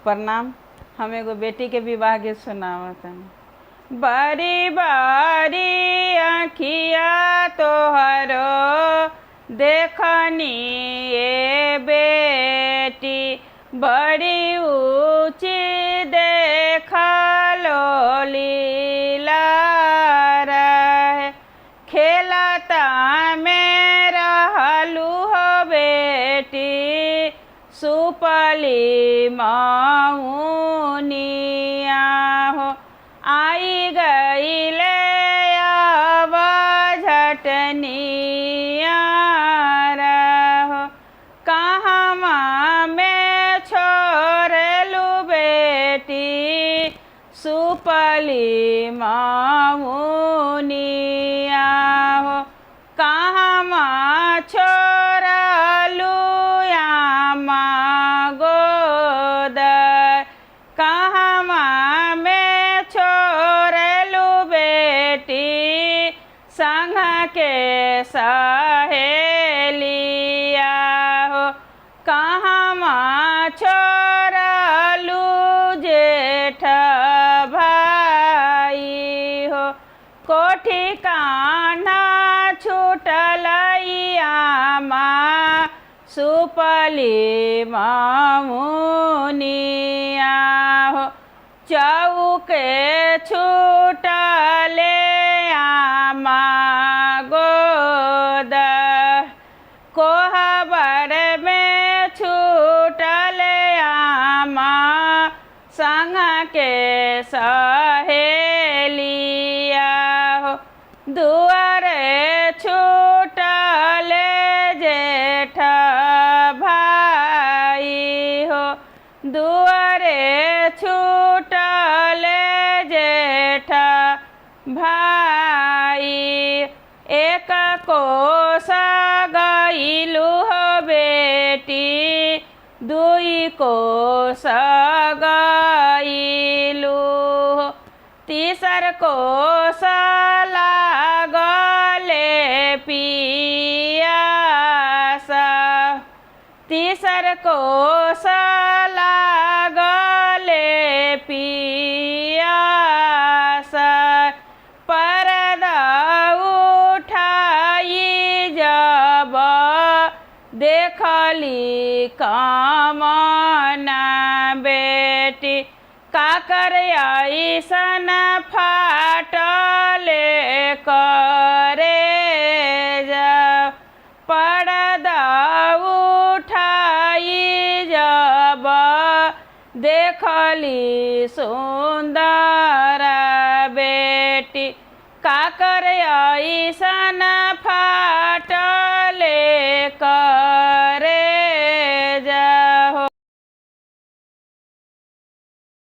प्रणाम। हम एगो बेटी के विवाह गीत सुनावत हनी। बारी बारी आँखिया तोहरो देखनी ए बेटी, बड़ी ऊँची देखलो लीला रहे, खेलता में रहलू हो बेटी, सुपली मौनिया हो। आई गईले अब झटनिया रहो, कहवा में छोड़लू बेटी, सुपली मौनिया हो। कहवा छोड़लू यामा गोद, कहवा में छोड़लू बेटी, संग के सहेलिया हो। कहवा छोड़लू जेठ भाई हो, कोठी कान्हा छूटलैया माँ, सुपली मौनिया हो। चौके छूटले आमा गोद, कोहबर में छूटले आमा, संग के सहेलिया हो। दुआरे छूटले जेठ भाई हो, दुआरे छूटले जेठ भाई। एक कोस गईलू हो बेटी, दुई कोस गईलू हो, तीसर कोस लागले पियासा, तीसर कोस लागले पियासा। परदा उठाई जब देखली कामना बेटी, काकर ऐसन फाटले करे जा। पर्दा उठाई जब देखली सुंदर बेटी, काकर ऐसन